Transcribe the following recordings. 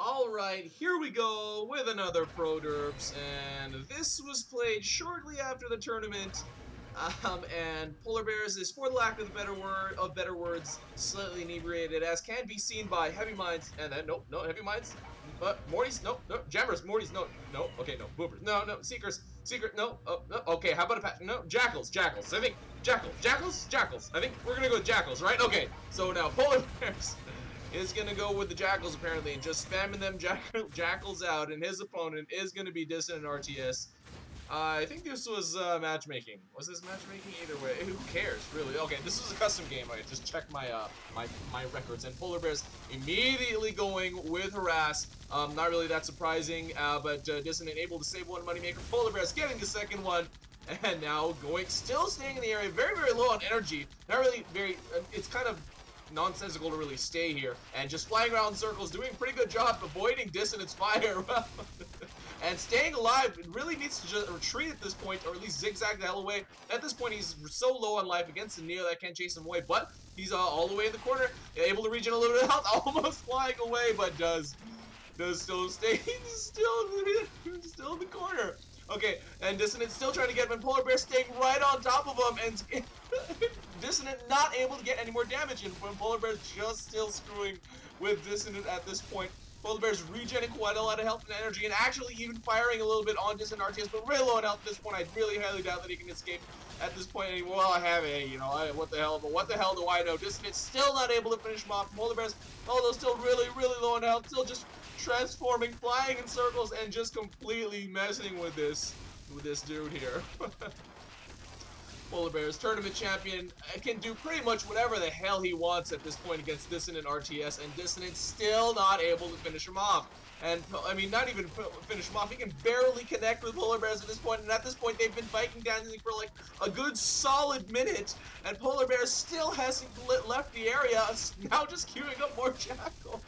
Alright, here we go with another ProDerpz, and this was played shortly after the tournament, and Polarbearz is, for the lack of better words, slightly inebriated, as can be seen by Heavy Minds, and then, nope, no, Heavy Minds, Mortys, nope, no, Jammers, Mortys, no, okay, no, Boopers, no, Seekers, no, no, okay, how about a patch, no, Jackals, I think, Jackals, I think we're gonna go with Jackals, right? Okay, so now Polarbearz is going to go with the Jackals, apparently, and just spamming them Jackals out, and his opponent is going to be DissonantRTS. I think this was matchmaking. Was this matchmaking? Either way, who cares, really? Okay, this was a custom game. I just checked my my records, and Polarbearz immediately going with Harass. Not really that surprising, but Dissonant able to save one moneymaker. Polarbearz getting the second one, and now still staying in the area, very, very low on energy. Not really very, it's kind of nonsensical to really stay here, and just flying around in circles, doing a pretty good job avoiding Dissonant's fire and staying alive. It really needs to just retreat at this point, or at least zigzag the hell away. At this point, he's so low on life against the Neo that can't chase him away, but he's all the way in the corner, able to regen a little bit of health, almost flying away, but does still stay still in the corner. Okay, and Dissonant still trying to get him, and Polarbearz staying right on top of him, and Dissonant not able to get any more damage in, when Polarbearz just still screwing with Dissonant at this point. Polarbearz regenerating quite a lot of health and energy, and actually even firing a little bit on DissonantRTS, but really low on health at this point. I really highly doubt that he can escape at this point anymore. Well, I have a, you know, what the hell, but what the hell do I know? Dissonant still not able to finish him off. Polarbearz, although still really, really low on health, still just transforming, flying in circles, and just completely messing with this dude here. Polarbearz, tournament champion, can do pretty much whatever the hell he wants at this point against DissonantRTS, and Dissonant still not able to finish him off. And, I mean, not even finish him off, he can barely connect with Polarbearz at this point, and at this point they've been fighting dancing for like a good solid minute, and Polarbearz still hasn't left the area, now just queuing up more Jackals.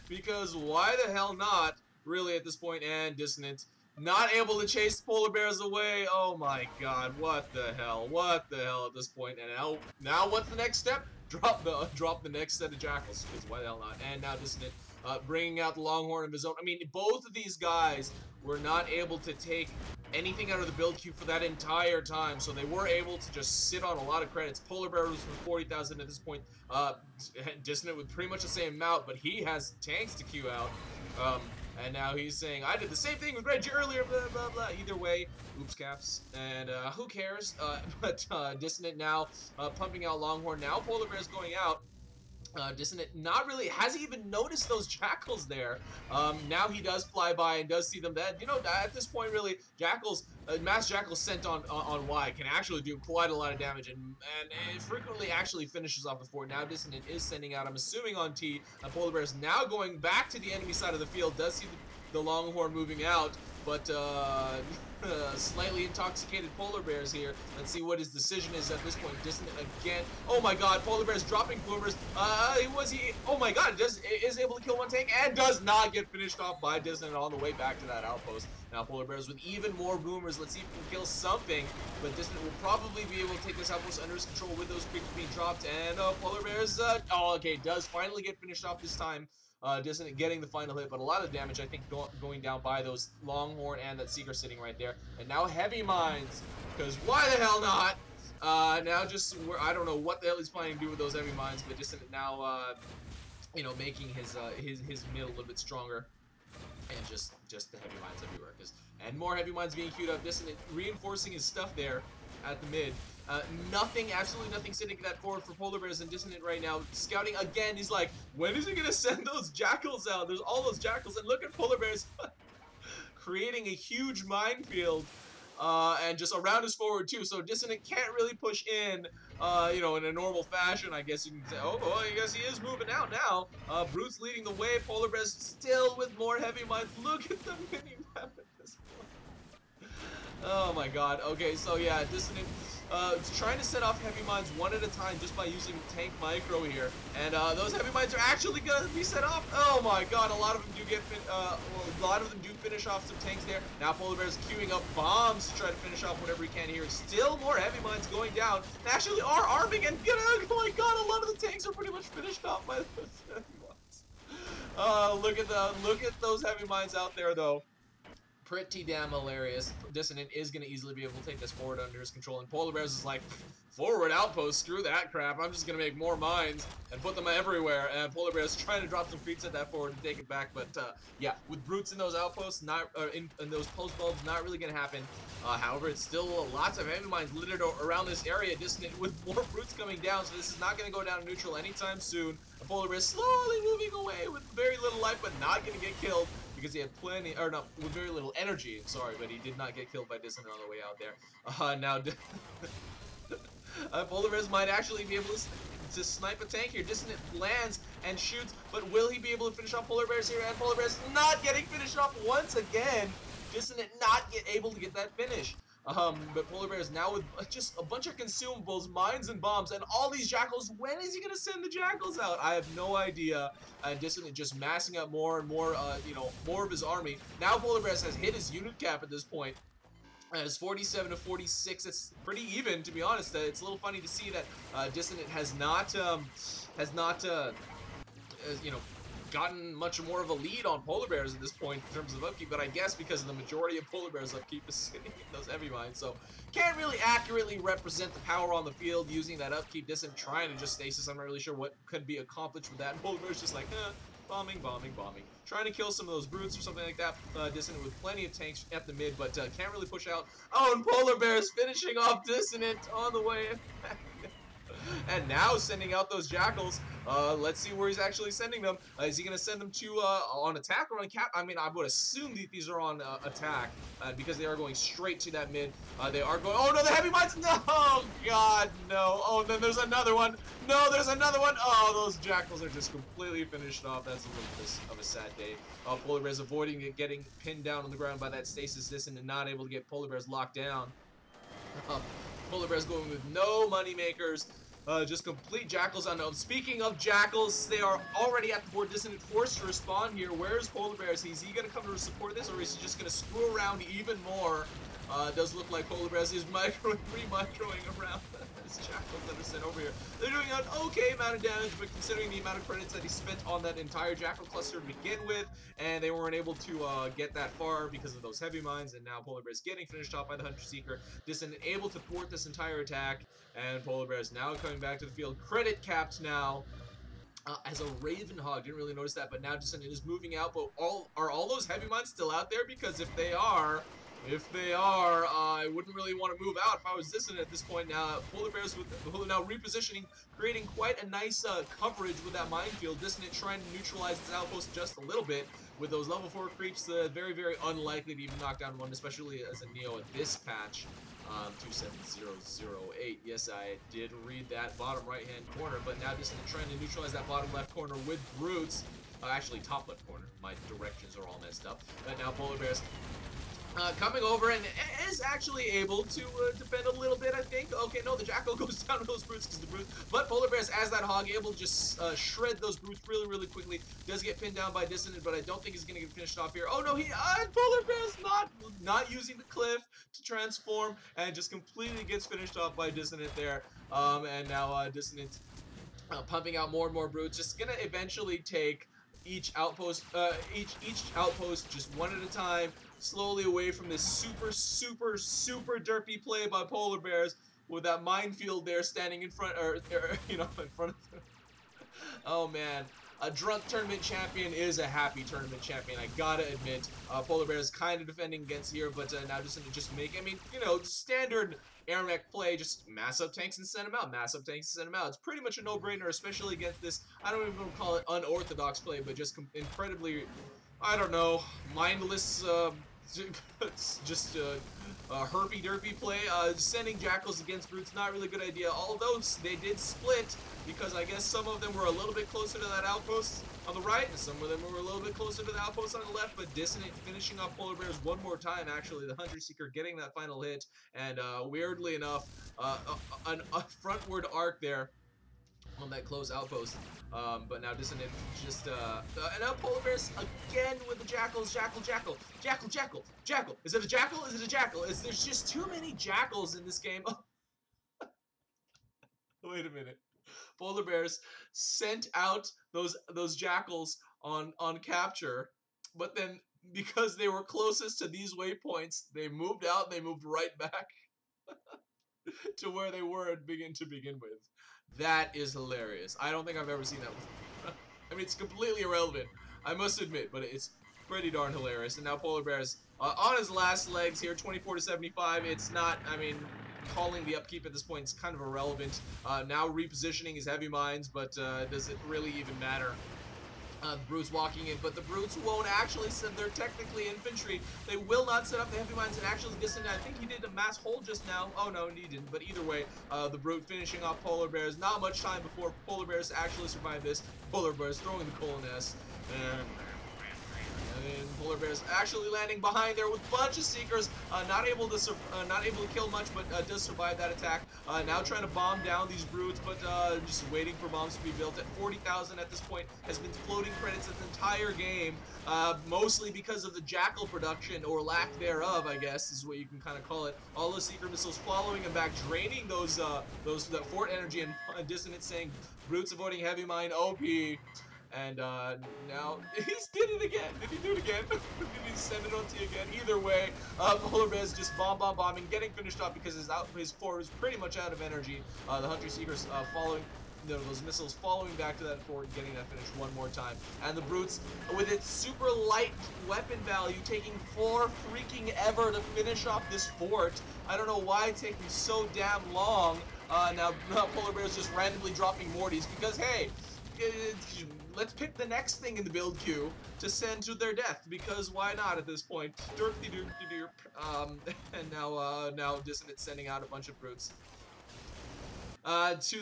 Because why the hell not, really, at this point, and Dissonant not able to chase Polarbearz away. Oh my god, what the hell at this point. And now what's the next step? Drop the next set of Jackals, because why the hell not. And now Dissonant bringing out the Longhorn of his own. I mean, both of these guys were not able to take anything out of the build queue for that entire time, so they were able to just sit on a lot of credits. Polarbearz was for 40,000 at this point. Dissonant with pretty much the same amount, but he has tanks to queue out. And now he's saying, I did the same thing with Reggie earlier, blah, blah, blah. Either way, oops caps. And who cares? But Dissonant now pumping out Longhorn. Now Polarbearz going out. Dissonant not really hasn't even noticed those Jackals there. Now he does fly by and does see them. That, you know, at this point really, Jackals, mass Jackals sent on Y can actually do quite a lot of damage, and it frequently actually finishes off the fort. Now Dissonant is sending out, I'm assuming, on T. Polarbearz now going back to the enemy side of the field, does see the Longhorn moving out, but slightly intoxicated Polarbearz here. Let's see what his decision is at this point. Dissonant again. Oh my god, Polarbearz dropping boomers. Oh my god, is able to kill one tank and does not get finished off by Dissonant on the way back to that outpost. Now Polarbearz with even more boomers. Let's see if he can kill something, but Dissonant will probably be able to take this outpost under his control with those creeps being dropped, and Polarbearz, oh okay, does finally get finished off this time. Dissonant getting the final hit, but a lot of damage, I think, going down by those Longhorn and that Seeker sitting right there. And now Heavy Minds, because why the hell not? Now just, I don't know what the hell he's planning to do with those Heavy Minds, but Dissonant now, you know, making his mid a little bit stronger. And just the Heavy Minds everywhere, and more Heavy Minds being queued up. Dissonant reinforcing his stuff there at the mid. Nothing, absolutely nothing sitting that forward for Polarbearz, and Dissonant right now scouting again. He's like, when is he gonna send those Jackals out? There's all those Jackals, and look at Polarbearz creating a huge minefield. And just around his forward too, so Dissonant can't really push in, you know, in a normal fashion, I guess you can say. Oh, I guess he is moving out now. Brute's leading the way. Polarbearz still with more Heavy Minds. Look at the mini-map at this point. Oh my god. Okay, so yeah, Dissonant trying to set off Heavy Minds one at a time just by using Tank Micro here, and those Heavy Minds are actually gonna be set off. Oh my god, a lot of them do get finish off some tanks there. Now Polarbearz queuing up bombs to try to finish off whatever he can here. Still more Heavy Minds going down. They actually are arming, and oh my god, a lot of the tanks are pretty much finished off by those Heavy Minds. look at those heavy mines out there though. Pretty damn hilarious. Dissonant is going to easily be able to take this forward under his control, and Polarbearz is like, forward outpost, screw that crap, I'm just going to make more mines and put them everywhere, and Polarbearz is trying to drop some creeps at that forward and take it back, but yeah, with brutes in those outposts, in those post bulbs, not really going to happen. However, it's still lots of heavy mines littered around this area, Dissonant with more brutes coming down, so this is not going to go down neutral anytime soon. Polarbearz slowly moving away with very little life, but not going to get killed, because he had plenty, or no, with very little energy, sorry, but he did not get killed by Dissonant on the way out there. Now, Polarbearz might actually be able to snipe a tank here. Dissonant lands and shoots, but will he be able to finish off Polarbearz here? And Polarbearz not getting finished off once again. Dissonant not able to get that finish. But Polarbearz now with just a bunch of consumables, mines and bombs, and all these jackals. When is he gonna send the jackals out? I have no idea. Dissonant just massing up more and more, you know, more of his army. Now Polarbearz has hit his unit cap at this point. It's 47 to 46. It's pretty even, to be honest. It's a little funny to see that Dissonant has not, you know, gotten much more of a lead on Polarbearz at this point in terms of upkeep, but I guess because of the majority of Polarbearz upkeep is sitting in those heavy mines, so can't really accurately represent the power on the field using that upkeep. Dissonant trying to just stasis. I'm not really sure what could be accomplished with that. Polarbearz just like, bombing, trying to kill some of those brutes or something like that. Dissonant with plenty of tanks at the mid, but can't really push out. Oh, and Polarbearz finishing off Dissonant on the way back. And now sending out those jackals. Let's see where he's actually sending them. Is he going to send them to on attack or on cap? I mean, I would assume that these are on attack because they are going straight to that mid. They are going. Oh no, the heavy mines! No, God, no. Oh, then there's another one. No, there's another one. Oh, those jackals are just completely finished off. That's a little bit of a sad day. Polarbearz avoiding it, getting pinned down on the ground by that stasis Dissonant and not able to get Polarbearz locked down. Polarbearz going with no money makers. Just complete jackals unknown. Speaking of jackals, they are already at the board. Dissonant forced to respond here. Where's Polarbearz? Is he going to come to support this, or is he just going to screw around even more? Does look like Polarbearz is re-microing around his jackals that are sent over here. They're doing an okay amount of damage, but considering the amount of credits that he spent on that entire jackal cluster to begin with, and they weren't able to get that far because of those heavy mines, and now Polarbearz getting finished off by the Hunter Seeker. Dissonant able to thwart this entire attack, and Polarbearz now coming back to the field. Credit capped now. As a Raven Hog, didn't really notice that, but now Dissonant is moving out. But are all those heavy mines still out there? Because if they are, I wouldn't really want to move out if I was Dissonant at this point. Now, Polarbearz with now repositioning, creating quite a nice coverage with that minefield. Dissonant trying to neutralize its outpost just a little bit with those level 4 creeps. Very, very unlikely to even knock down one, especially as a Neo at this patch. 27008. Yes, I did read that bottom right-hand corner, but now Dissonant trying to neutralize that bottom left corner with brutes. Actually, top left corner. My directions are all messed up. But now Polarbearz coming over and is actually able to defend a little bit, I think. Okay, no, the jackal goes down to those brutes because the brutes. But Polarbearz, as that hog, able to just shred those brutes really, really quickly. Does get pinned down by Dissonant, but I don't think he's going to get finished off here. Oh no, Polarbearz not using the cliff to transform and just completely gets finished off by Dissonant there. And now Dissonant pumping out more and more brutes. Just gonna eventually take each outpost just one at a time, slowly away from this super derpy play by Polarbearz with that minefield there standing in front, or you know, in front of them. Oh man, a drunk tournament champion is a happy tournament champion, I gotta admit. Polarbearz kind of defending against here, but now just make, I mean, you know, standard AirMech play, just mass up tanks and send them out, mass up tanks and send them out. It's pretty much a no-brainer, especially against this, I don't even want to call it unorthodox play, but just incredibly, I don't know, mindless, just herpy-derpy play. Sending jackals against brutes, not really a good idea, although they did split, because I guess some of them were a little bit closer to that outpost on the right, and some of them were a little bit closer to the outpost on the left, but Dissonant finishing off Polarbearz one more time, actually, the Hunter Seeker getting that final hit, and weirdly enough, a frontward arc there on that close outpost. But now Dissonant just, and now Polarbearz again with the jackals. Jackal. Is it a jackal? Is it a jackal? There's just too many jackals in this game. Wait a minute. Polarbearz sent out those jackals on capture, but then because they were closest to these waypoints, they moved out and they moved right back to where they were to begin with. That is hilarious. I don't think I've ever seen that before. I mean, it's completely irrelevant, I must admit, but it's pretty darn hilarious. And now Polarbearz on his last legs here, 24-75. It's not, I mean, calling the upkeep at this point is kind of irrelevant. Now repositioning his heavy mines, but does it really even matter? The Brutes walking in, but the Brutes won't actually set, they're technically infantry. They will not set up the heavy mines, and actually Dissonant, I think he did a mass hold just now. Oh no, he didn't, but either way, the Brute finishing off Polarbearz. Not much time before Polarbearz actually survived this. Polarbearz throwing the Coal S, and Polarbearz actually landing behind there with a bunch of Seekers, not able to kill much, but does survive that attack. Now trying to bomb down these Brutes, but just waiting for bombs to be built. At 40,000 at this point, has been floating credits this entire game, mostly because of the Jackal production, or lack thereof, I guess, is what you can kind of call it. All the Seeker missiles following him back, draining that fort energy, and Dissonant saying, Brutes avoiding heavy mine, OP. And now he did it again. Did he do it again? Did he send it on to you again? Either way, Polarbearz just bombing, getting finished off because his fort is pretty much out of energy. The Hunter Seekers following those missiles, following back to that fort, getting that finish one more time. And the Brutes, with its super light weapon value, taking 4 freaking ever to finish off this fort. I don't know why it's taking so damn long. Now Polarbearz just randomly dropping Mortys because, hey, let's pick the next thing in the build queue to send to their death, because why not at this point? And now Dissonant sending out a bunch of Brutes. So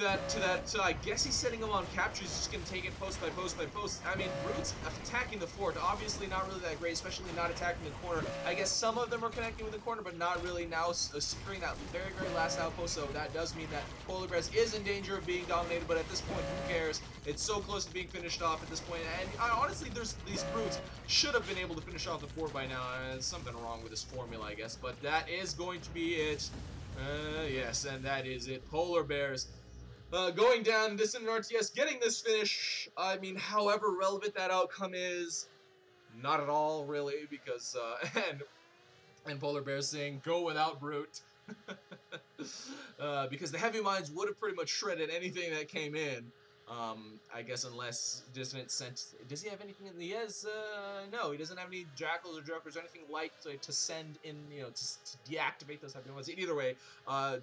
I guess he's setting them on capture. He's just going to take it post by post by post. I mean, Brutes attacking the fort, obviously not really that great, especially not attacking the corner. I guess some of them are connecting with the corner, but not really now securing that very, very last outpost. So that does mean that Polarbearz is in danger of being dominated, but at this point, who cares? It's so close to being finished off at this point. And honestly, these Brutes should have been able to finish off the fort by now. There's something wrong with this formula, I guess, but that is going to be it. Yes, and that is it. Polarbearz going down, DissonantRTS getting this finish. I mean, however relevant that outcome is, not at all, really, because, and Polarbearz saying, go without Brute. Because the heavy mines would have pretty much shredded anything that came in. I guess unless Dissonant sent... Does he have anything in the... Yes, no, he doesn't have any Jackals or Jokers or anything light to send in, you know, to deactivate those heavy ones. Either way,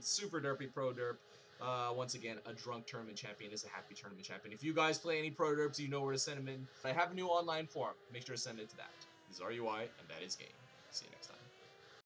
super derpy ProDerp. Once again, a drunk tournament champion is a happy tournament champion. If you guys play any ProDerpz, you know where to send them in. I have a new online forum. Make sure to send it to that. This is RUI, and that is game. See you next time.